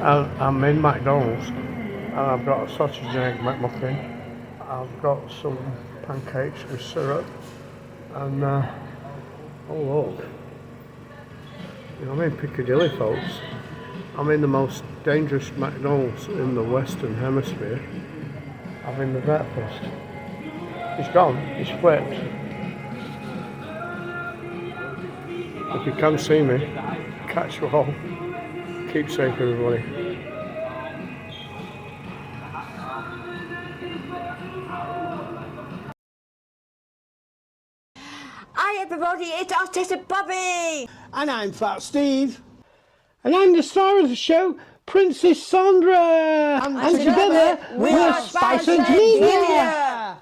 I'm in McDonald's and I've got a sausage and egg McMuffin. I've got some pancakes with syrup and oh look, I'm in Piccadilly, folks. I'm in the most dangerous McDonald's in the Western Hemisphere. Having the breakfast. It's gone, it's flipped. If you can see me, catch you all. Keep safe, everybody. Hi everybody, it's Artist Bobby! And I'm Fat Steve. And I'm the star of the show, Princess Sandra. And together, we're Spicehead-Media.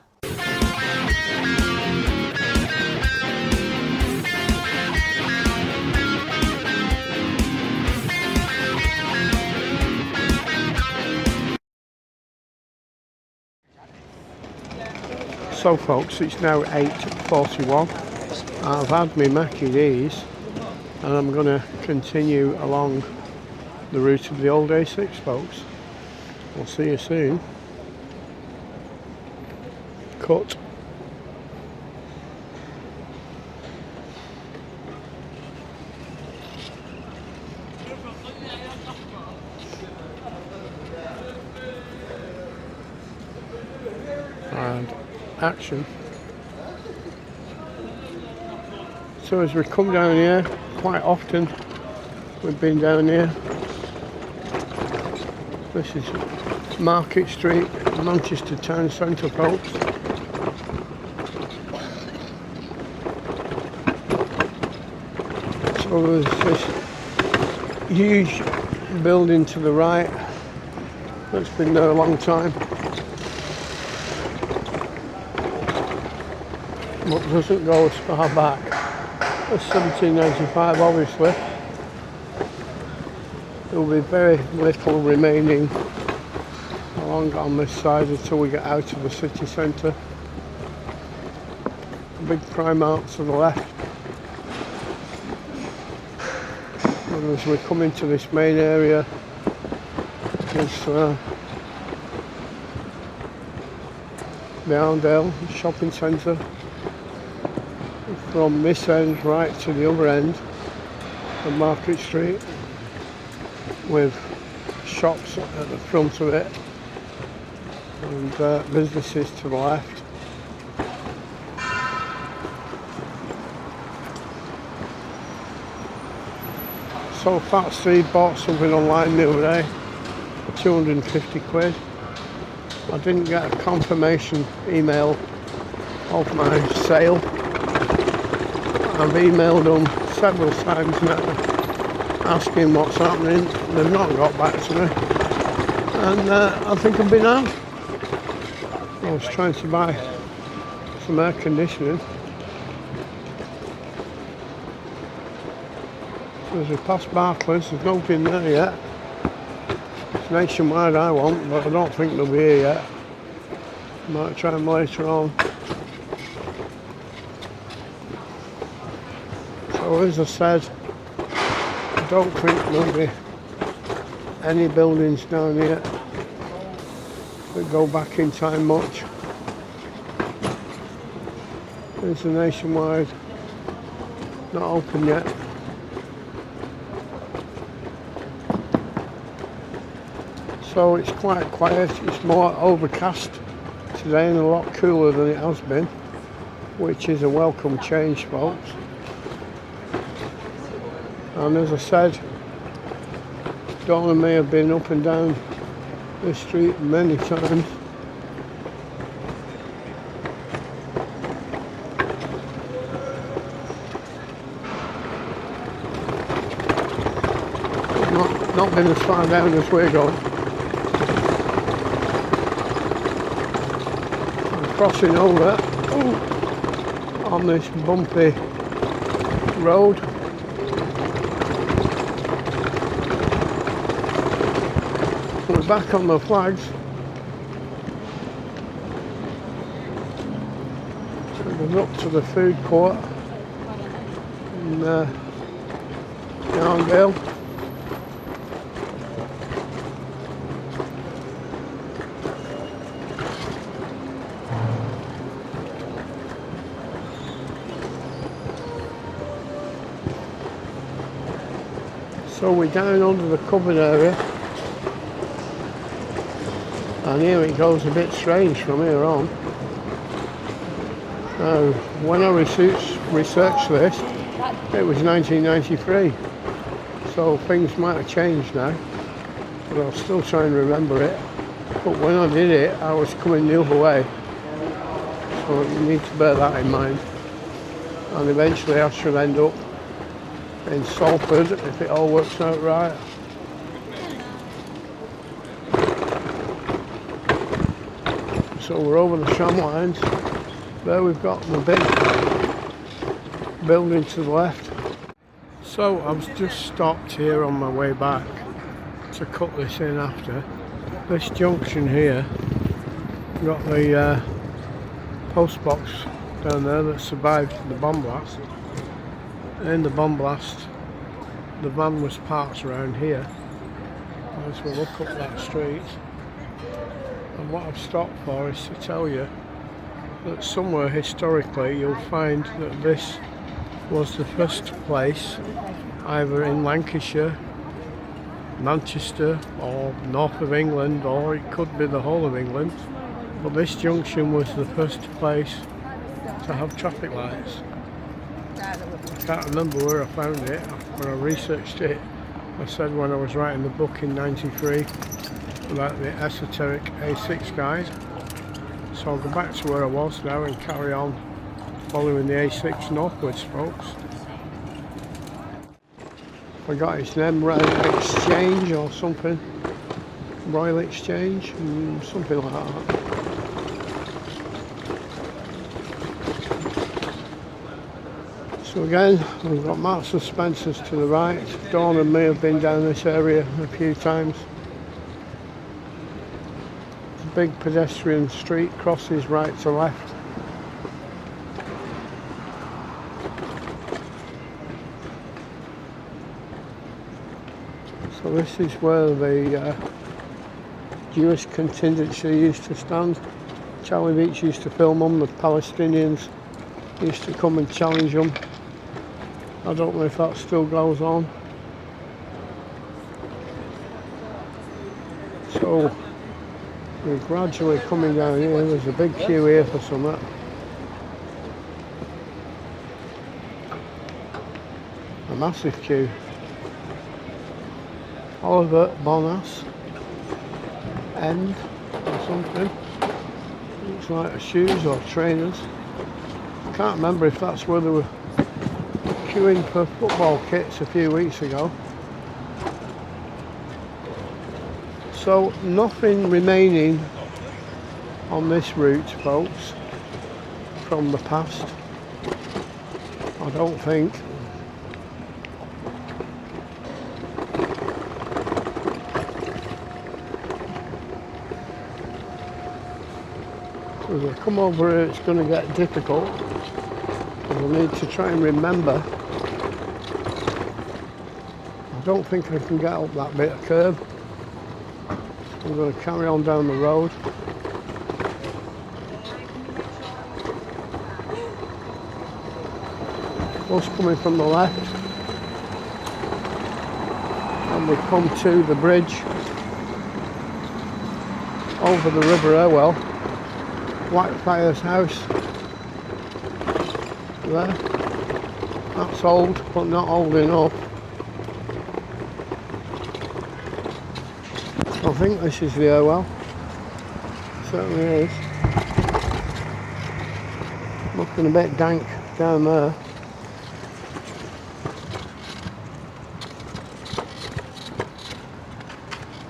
So folks, it's now 8:41. I've had my Mackie D's and I'm going to continue along the route of the old A6, folks. I'll see you soon. Cut. And action. So as we come down here, quite often we've been down here. This is Market Street, Manchester town centre, folks. So there's this huge building to the right that's been there a long time, but doesn't go as far back as 1795, obviously. There will be very little remaining along on this side until we get out of the city centre. Big Primark to the left. And as we come into this main area, there's the Arndale shopping centre. From this end right to the other end of Market Street, with shops at the front of it and businesses to the left. So Fat Steve bought something online the other day for 250 quid. I didn't get a confirmation email of my sale. I've emailed them several times now asking what's happening. They've not got back to me, and I think I've been out. I was trying to buy some air conditioning. So as we pass Barclays, there's nobody there yet. It's Nationwide I want, but I don't think they'll be here yet. Might try them later on. So as I said, I don't think there'll be any buildings down here that go back in time much. There's the Nationwide, not open yet. So it's quite quiet, it's more overcast today and a lot cooler than it has been, which is a welcome change, folks. And as I said, Dawn and me have been up and down this street many times. Not been as far down as we're going. I'm crossing over on this bumpy road. We're back on the flags. And we're up to the food court in Arndale. So we're down under the cupboard area, and here it goes a bit strange from here on. Now, when I researched this, it was 1993, so things might have changed now, but I'll still try and remember it. But when I did it, I was coming the other way, so you need to bear that in mind. And eventually I should end up in Salford if it all works out right. So we're over the tram lines. There we've got the big building to the left. So I've just stopped here on my way back to cut this in after. This junction here, got the post box down there that survived the bomb blast. In the bomb blast, the van was parked around here. As we look up that street, and what I've stopped for is to tell you that somewhere historically you'll find that this was the first place, either in Lancashire, Manchester, or north of England, or it could be the whole of England, but this junction was the first place to have traffic lights. I can't remember where I found it. When I researched it, I said when I was writing the book in '93 about the esoteric A6 guide. So I'll go back to where I was now and carry on following the A6 northwards, folks. I got its name, Royal Exchange or something. Royal Exchange, something like that. So again, we've got Marks and Spencer's to the right. Dawn and me have been down this area a few times. Big pedestrian street crosses right to left. So this is where the Jewish contingency used to stand. Charlie Beach used to film them. The Palestinians used to come and challenge them. I don't know if that still goes on. So we're gradually coming down here. There's a big queue here for something. A massive queue. Oliver Bonas End or something. Looks like shoes or trainers. I can't remember if that's where they were queuing for football kits a few weeks ago. So nothing remaining on this route, folks, from the past, I don't think. As I come over here, it's going to get difficult, because I need to try and remember. I don't think I can get up that bit of curb. I'm going to carry on down the road. Bus coming from the left, and we come to the bridge over the River Irwell. Whitefriars House there. That's old, but not old enough. I think this is the Irwell. Certainly is. Looking a bit dank down there.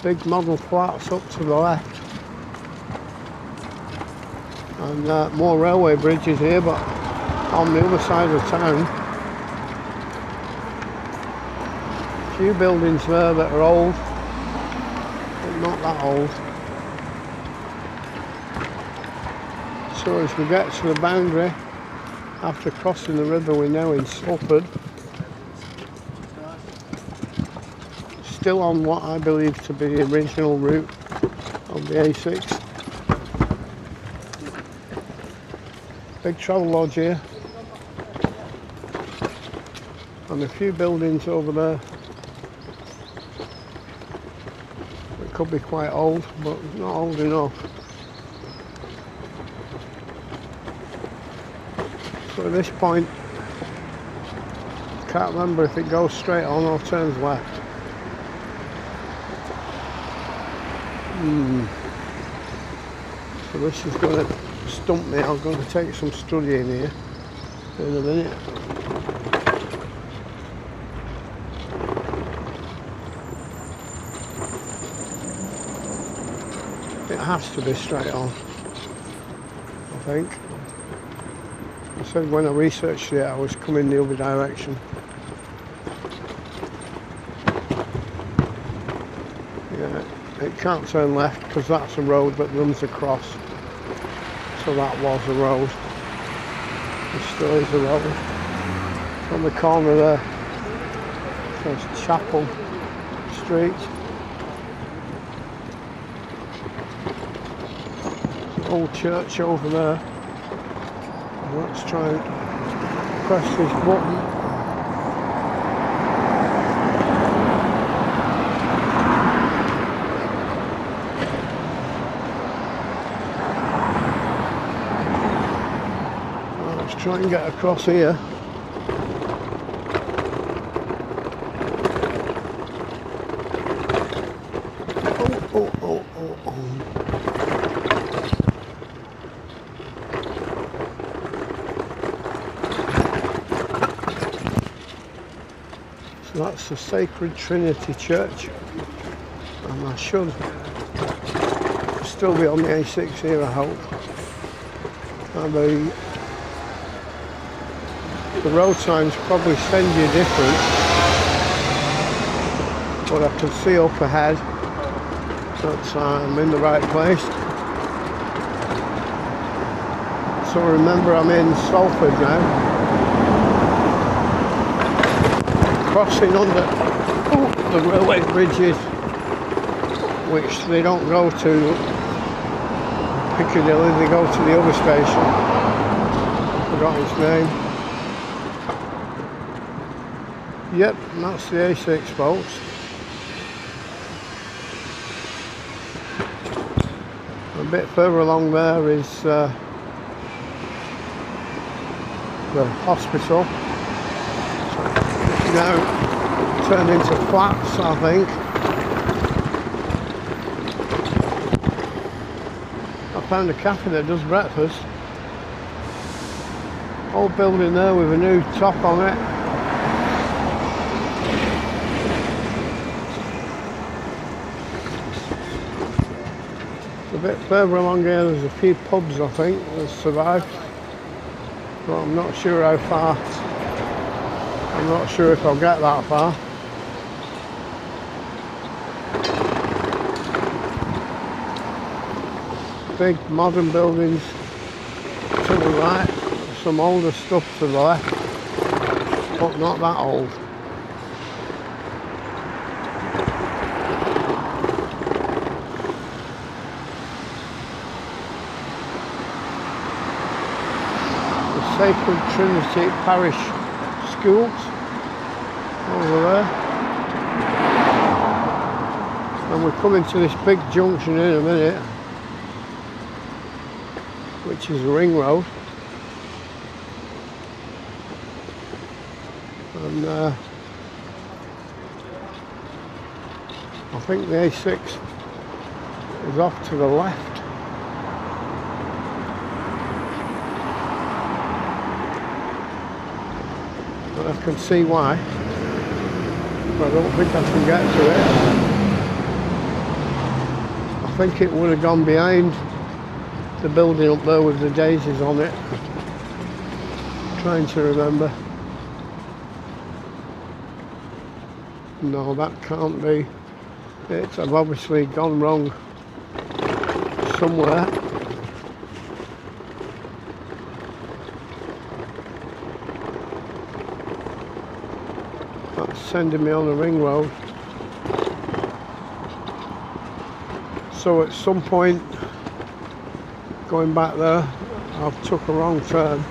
Big model flats up to the left. And more railway bridges here, but on the other side of town. A few buildings there that are old, but not that old. So as we get to the boundary, after crossing the river, we're now in Salford. Still on what I believe to be the original route of the A6. Big travel lodge here, and a few buildings over there It could be quite old, but not old enough. So at this point, I can't remember if it goes straight on or turns left. So this is going to stump me. I'm going to take some studying here in a minute. It has to be straight on, I think. I said when I researched it I was coming the other direction. Yeah, it can't turn left because that's a road that runs across. So that was a road. It still is a road. On the corner there, there's Chapel Street. Old church over there. Let's try and press this button. Let's try and get across here. Oh. That's the Sacred Trinity Church, and I should still be on the A6 here, I hope. And the road signs probably send you different, but I can see up ahead that I'm in the right place. So remember, I'm in Salford now. Crossing under the railway bridges, which they don't go to Piccadilly, they go to the other station. I forgot its name. Yep, that's the A6, folks. A bit further along there is the hospital. Now turned into flats, I think. I found a cafe that does breakfast. Old building there with a new top on it. A bit further along here there's a few pubs, I think, that survived. But I'm not sure how far. I'm not sure if I'll get that far. Big modern buildings to the right, some older stuff to the left, but not that old. The Sacred Trinity Parish Schools over there, and we're coming to this big junction in a minute, which is a ring road, and I think the A6 is off to the left. I can see why, but I don't think I can get to it. I think it would have gone behind the building up there with the daisies on it. Trying to remember. No, that can't be it. I've obviously gone wrong somewhere. That's sending me on a ring road. So at some point going back there I've took a wrong turn.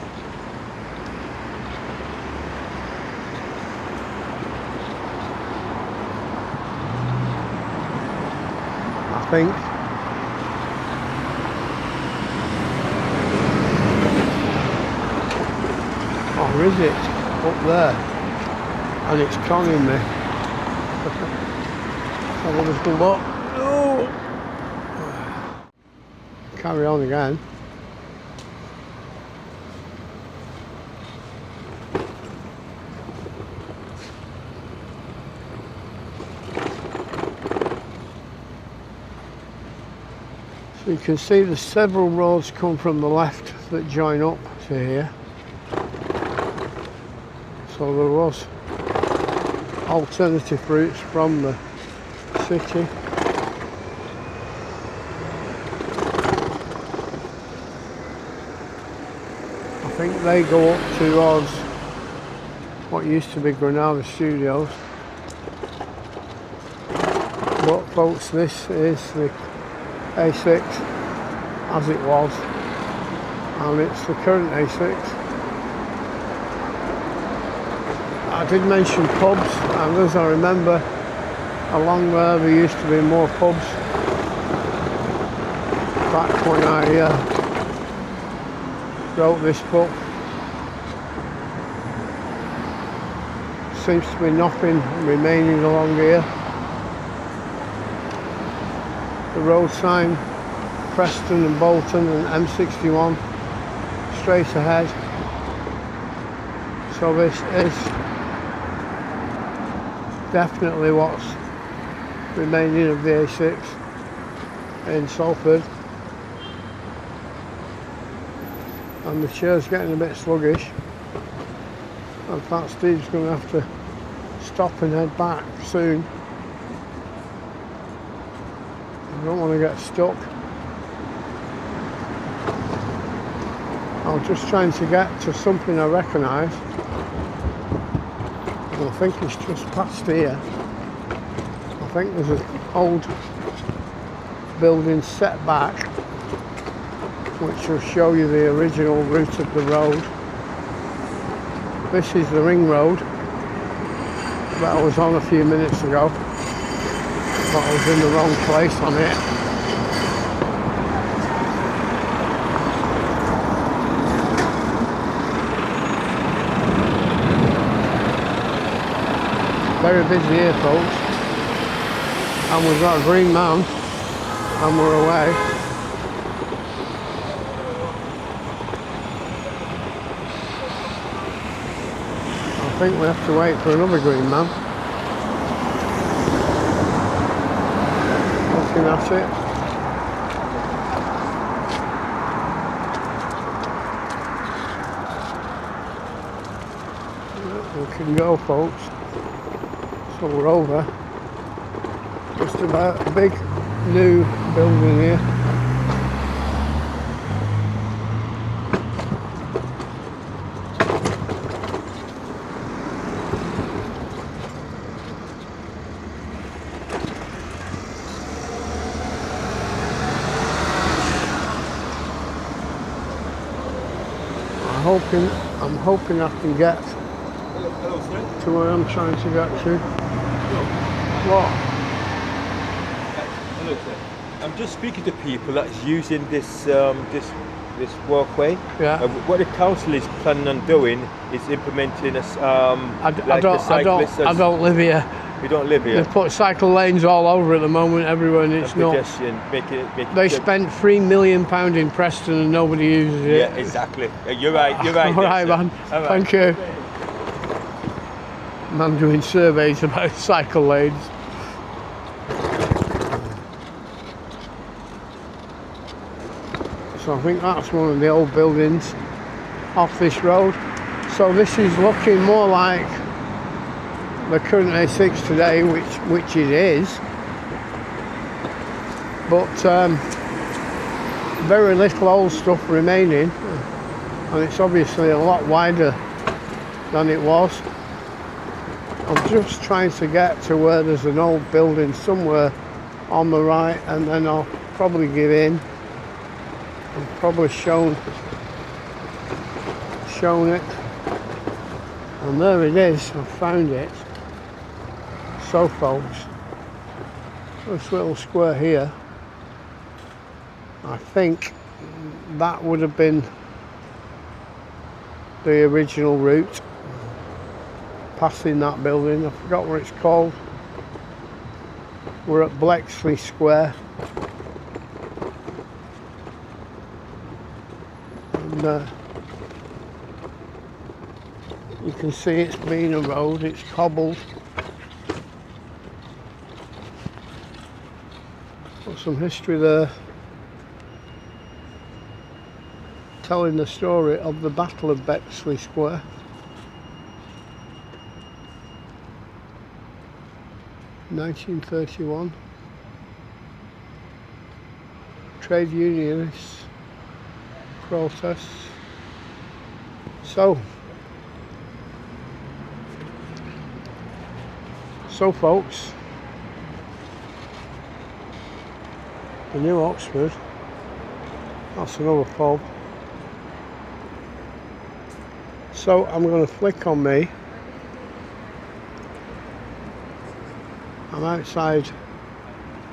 think. Or is it up there? And it's conning me. So we'll just go up. Oh. Carry on again. So you can see there's several roads come from the left that join up to here. So there was alternative routes from the city. I think they go up towards what used to be Granada Studios. But folks, this is the A6 as it was, and it's the current A6. I did mention pubs, and as I remember, along there used to be more pubs back when I wrote this book. Seems to be nothing remaining along here. The road sign, Preston and Bolton and M61 straight ahead. So this is definitely what's remaining of the A6 in Salford. And the chair's getting a bit sluggish. In fact, Steve's going to have to stop and head back soon. I don't want to get stuck. I was just trying to get to something I recognise. I think it's just past here. I think there's an old building set back which will show you the original route of the road. This is the ring road that I was on a few minutes ago, but I was in the wrong place on it. Very busy here, folks, and we've got a green man and we're away. I think we have to wait for another green man. Looking at it. We can go, folks. So we're over just about a big new building here. I'm hoping I can get to where I'm trying to get to. What? Hello, sir. I'm just speaking to people that's using this walkway. Yeah. What the council is planning on doing is implementing a I don't live here. You don't live here. They've put cycle lanes all over at the moment, everywhere, and it's not. They spent £3 million in Preston and nobody uses it. Yeah, exactly. You're right. You're right. All right, man. All right. Thank you. Man doing surveys about cycle lanes. So I think that's one of the old buildings off this road. So this is looking more like the current A6 today, which it is, but very little old stuff remaining, and it's obviously a lot wider than it was. I'm just trying to get to where there's an old building somewhere on the right, and then I'll probably give in. I've probably shown it, and there it is. I found it. So folks, this little square here I think that would have been the original route, passing that building. I forgot what it's called. We're at Bletchley Square, and you can see it's been a road, it's cobbled. Got some history there, telling the story of the Battle of Bletchley Square. (1931). Trade unionists, protests. So folks, the New Oxford, that's another pub. So I'm going to flick on me. I'm outside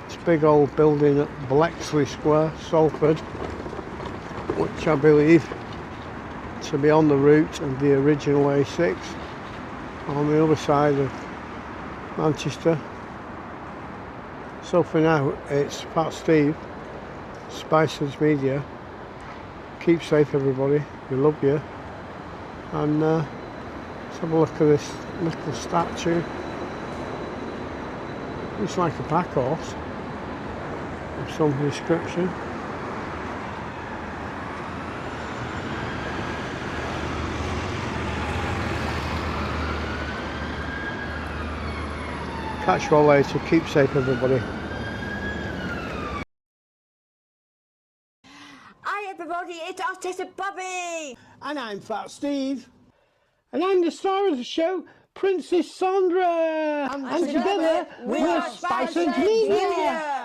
this big old building at Bletchley Square, Salford, which I believe to be on the route of the original A6, on the other side of Manchester. So for now, it's Pat Steve, Spicehead-Media. Keep safe, everybody. We love you. And let's have a look at this little statue. Looks like a pack horse of some description. Catch you all later. Keep safe, everybody. Hi everybody, it's Artist Bobby! And I'm Fat Steve. And I'm the star of the show, Princess Sandra. And together, we're Spicehead-Media.